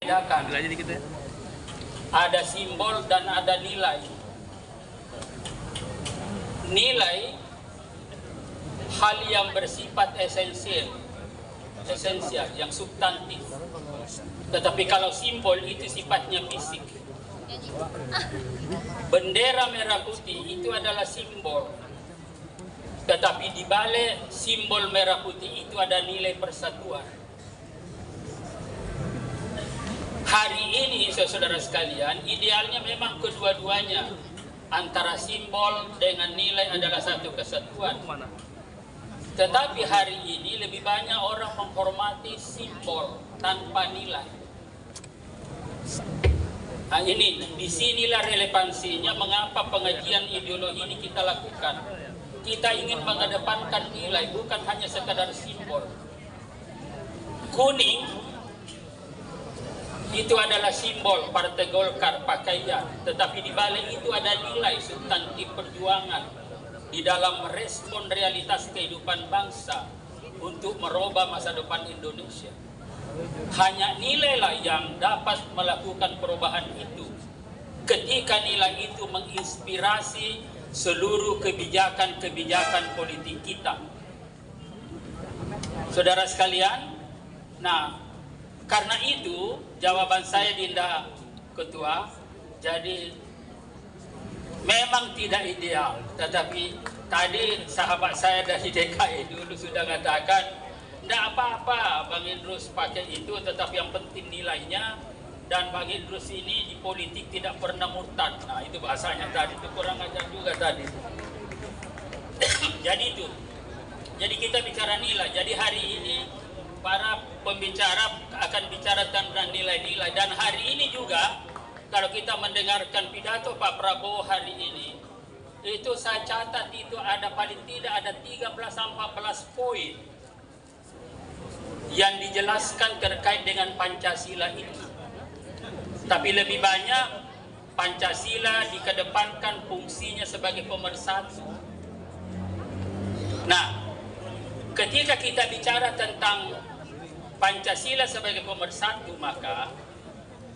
Bedakan. Ada simbol dan ada nilai. Nilai hal yang bersifat esensial, yang substantif. Tetapi kalau simbol itu sifatnya fisik. Bendera merah putih itu adalah simbol. Tetapi di balik simbol merah putih itu ada nilai persatuan. Hari ini, saudara sekalian, idealnya memang kedua-duanya. Antara simbol dengan nilai adalah satu kesatuan. Tetapi hari ini lebih banyak orang menghormati simbol tanpa nilai. Nah, ini disinilah relevansinya mengapa pengajian ideologi ini kita lakukan. Kita ingin mengedepankan nilai, bukan hanya sekadar simbol. Kuning itu adalah simbol Partai Golkar, pakaian. Tetapi di balik itu ada nilai substantif perjuangan di dalam merespon realitas kehidupan bangsa untuk merubah masa depan Indonesia. Hanya nilailah yang dapat melakukan perubahan itu. Ketika nilai itu menginspirasi seluruh kebijakan-kebijakan politik kita. Saudara sekalian, nah, karena itu jawaban saya, Dinda Ketua, jadi memang tidak ideal. Tetapi tadi sahabat saya dari DKI dulu sudah mengatakan, tidak apa-apa Bang Idrus pakai itu, tetapi yang penting nilainya. Dan Bang Idrus ini di politik tidak pernah murtad. Nah, itu bahasanya tadi, itu kurang ajar juga tadi. Jadi itu. Jadi kita bicara nilai. Jadi hari ini para pembicara akan bicara tentang nilai-nilai. Dan hari ini juga, kalau kita mendengarkan pidato Pak Prabowo hari ini, itu saya catat itu ada paling tidak ada 13-14 poin yang dijelaskan terkait dengan Pancasila itu. Tapi lebih banyak Pancasila dikedepankan fungsinya sebagai pemersatu. Nah, ketika kita bicara tentang Pancasila sebagai pemersatu, maka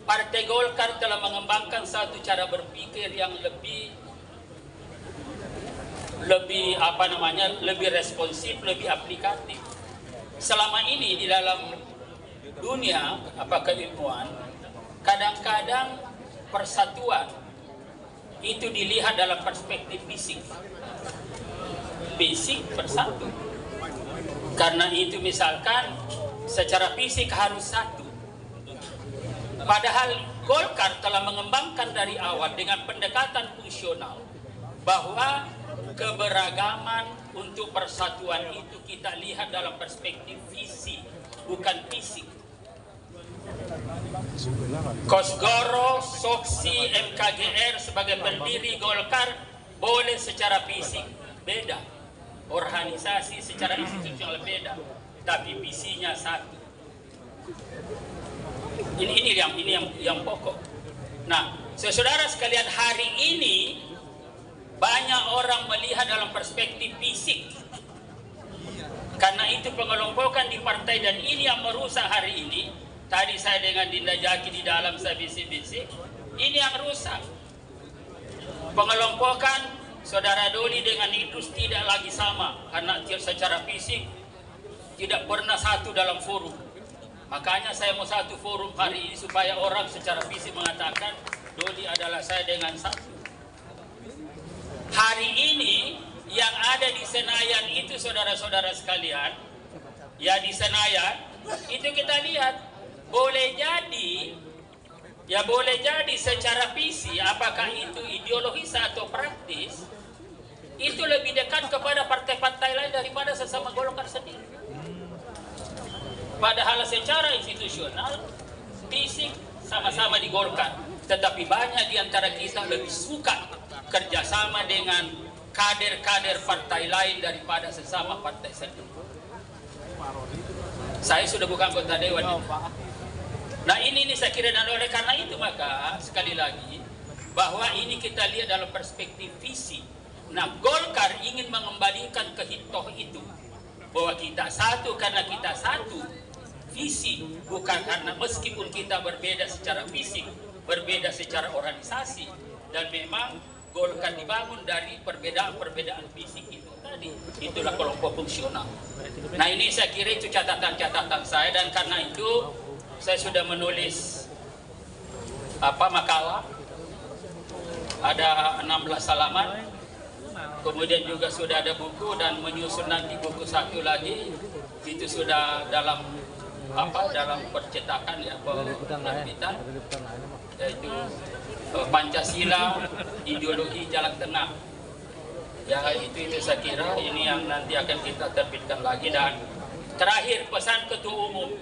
Partai Golkar telah mengembangkan satu cara berpikir yang lebih responsif, lebih aplikatif. Selama ini di dalam dunia keilmuan, kadang-kadang persatuan itu dilihat dalam perspektif fisik. Fisik bersatu. Karena itu misalkan secara fisik harus satu. Padahal Golkar telah mengembangkan dari awal dengan pendekatan fungsional bahwa keberagaman untuk persatuan itu kita lihat dalam perspektif visi, bukan fisik. Kosgoro, Soksi, MKGR sebagai pendiri Golkar boleh secara fisik beda, organisasi secara institusional beda, tapi visinya satu. Ini yang pokok. Nah, saudara sekalian, hari ini banyak orang melihat dalam perspektif fisik. Karena itu pengelompokan di partai, dan ini yang merusak hari ini. Tadi saya dengan Dinda Jaki di dalam saya bisik-bisik, ini yang rusak. Pengelompokan Saudara Doli dengan Idrus tidak lagi sama, karena secara fisik tidak pernah satu dalam forum. Makanya saya mau satu forum hari ini supaya orang secara fisik mengatakan Doli adalah saya dengan satu. Hari ini yang ada di Senayan itu, saudara-saudara sekalian, ya di Senayan itu kita lihat boleh jadi secara visi, apakah itu ideologis atau praktis, itu lebih dekat kepada partai-partai lain daripada sesama Golkar sendiri. Padahal secara institusional, fisik sama-sama di Golkar, tetapi banyak di antara kita lebih suka kerjasama dengan kader-kader partai lain daripada sesama partai sendiri. Saya sudah bukan anggota dewan. Nah, ini saya kira, dan oleh karena itu maka sekali lagi bahwa ini kita lihat dalam perspektif visi. Nah, Golkar ingin mengembalikan ke hitoh itu, bahwa kita satu karena kita satu, visi, bukan karena meskipun kita berbeda secara fisik, berbeda secara organisasi, dan memang Golkar dibangun dari perbedaan-perbedaan fisik itu tadi. Itulah kelompok fungsional. Nah, ini saya kira itu catatan-catatan saya, dan karena itu saya sudah menulis makalah, ada 16 halaman. Kemudian juga sudah ada buku, dan menyusun nanti buku satu lagi, itu sudah dalam percetakan ya, penerbitan, yaitu Pancasila Ideologi Jalan Tengah. Ya, itu saya kira ini yang nanti akan kita terbitkan lagi. Dan terakhir, pesan Ketua Umum.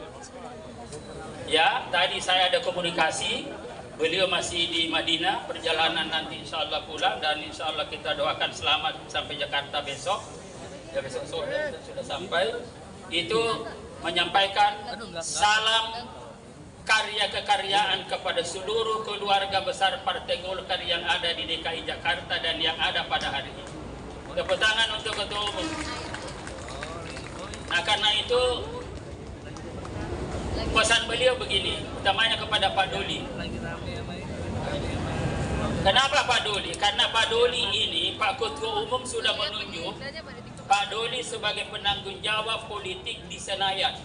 Ya, tadi saya ada komunikasi, beliau masih di Madinah, perjalanan nanti insya Allah pulang, dan insya Allah kita doakan selamat sampai Jakarta besok. Ya, besok sore sudah sampai. Itu menyampaikan salam karya kekaryaan kepada seluruh keluarga besar Partai Golkar yang ada di DKI Jakarta dan yang ada pada hari ini. Tepuk tangan untuk Ketua Umum. Nah, karena itu pesan beliau begini, utamanya kepada Pak Doli. Kenapa Pak Doli? Karena Pak Doli ini, Pak Ketua Umum sudah menunjuk Pak Doli sebagai penanggung jawab politik di Senayan.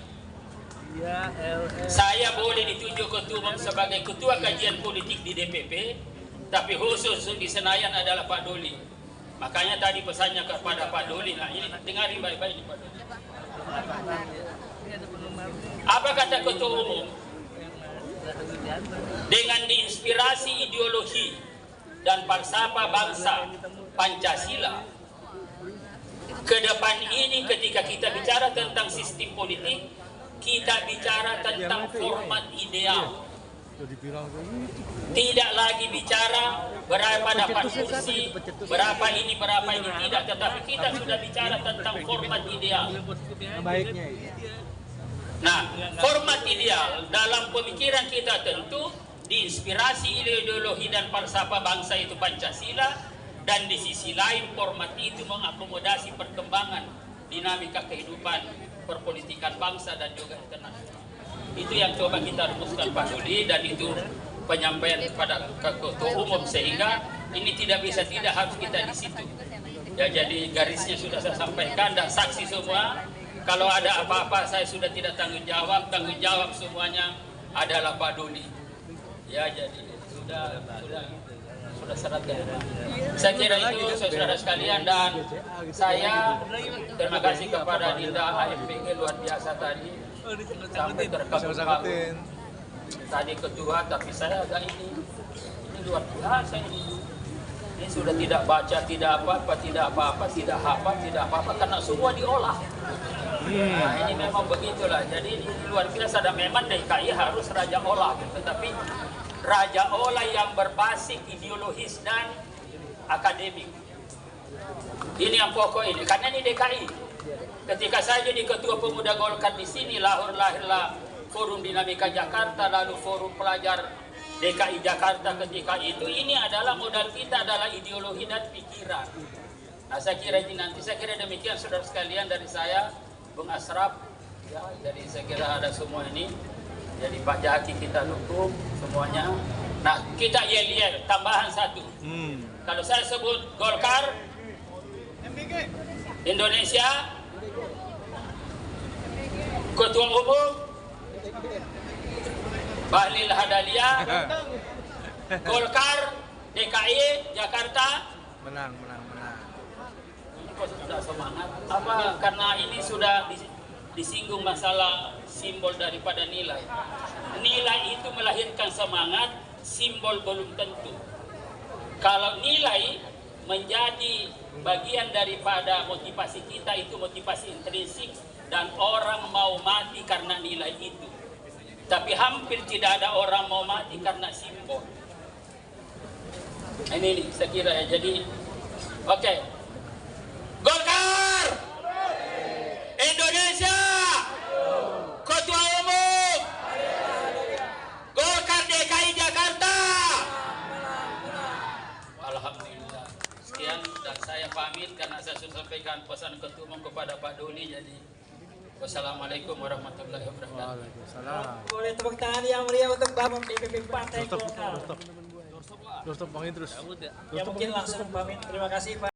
Saya boleh ditunjuk Ketua Umum sebagai Ketua Kajian Politik di DPP, tapi khusus di Senayan adalah Pak Doli. Makanya tadi pesannya kepada Pak Doli. Nah, ini dengarin baik-baik Pak Doli. Apa kata Ketua Umum? Dengan diinspirasi ideologi dan falsafah bangsa Pancasila, ke depan ini ketika kita bicara tentang sistem politik, kita bicara tentang format ideal. Tidak lagi bicara berapa dapat kursi, berapa ini, tidak. Tetapi kita sudah bicara tentang format ideal. Nah, format ideal dalam pemikiran kita tentu diinspirasi ideologi dan falsafah bangsa itu Pancasila, dan di sisi lain format itu mengakomodasi perkembangan dinamika kehidupan perpolitikan bangsa dan juga internasional. Itu yang coba kita rumuskan Pak Doli, dan itu penyampaian kepada Ketua Umum, sehingga ini tidak bisa tidak harus kita di situ. Ya, jadi garisnya sudah saya sampaikan, dan saksi semua. Kalau ada apa-apa saya sudah tidak tanggung jawab semuanya adalah Pak Doli. Ya, jadi sudah syaratnya. Saya kira itu saudara sekalian, dan saya terima kasih kepada Dinda AFPG luar biasa tadi, sampai terkagum-kagum tadi ketua, tapi saya agak ini luar biasa ini sudah tidak baca, tidak apa-apa, tidak hafal, tidak apa-apa, karena semua diolah. Nah, ini memang begitulah, jadi ini luar biasa, dan memang DKI harus raja olah, tetapi raja olah yang berbasis ideologis dan akademik. Ini yang pokok ini, karena ini DKI. Ketika saya jadi Ketua Pemuda Golkar di sini, lahirlah Forum Dinamika Jakarta, lalu Forum Pelajar DKI Jakarta. Ketika itu, ini adalah modal kita adalah ideologi dan pikiran. Nah, saya kira ini nanti, saya kira demikian saudara sekalian dari saya, Bung Asraf. Ya, jadi saya kira ada semua ini. Jadi Pak Jaki kita dukung semuanya. Nah, kita yel-yel, tambahan satu. Kalau saya sebut Golkar, Indonesia, Ketua Umum, Bahlil Hadalia, Golkar, DKI, Jakarta. Menang. Kok sudah semangat? Apa karena ini sudah disinggung masalah simbol daripada nilai. Nilai itu melahirkan semangat, simbol belum tentu. Kalau nilai menjadi bagian daripada motivasi kita, itu motivasi intrinsik, dan orang mau mati karena nilai itu. Tapi hampir tidak ada orang mau mati karena simbol. Ini saya kira ya. Jadi oke. Golkar Indonesia, Ketua Umum Golkar DKI Jakarta. Alhamdulillah. Sekian, dan saya pamit karena saya sudah sampaikan pesan Ketua Umum kepada Pak Doli. Jadi Wassalamualaikum warahmatullahi wabarakatuh. Waalaikumsalam. Boleh tepuk tangan yang meriah untuk Bapak DPP Partai Stop, Golkar. stop, stop, Bang Idrus. Ya mungkin langsung pamit. Terima kasih Pak.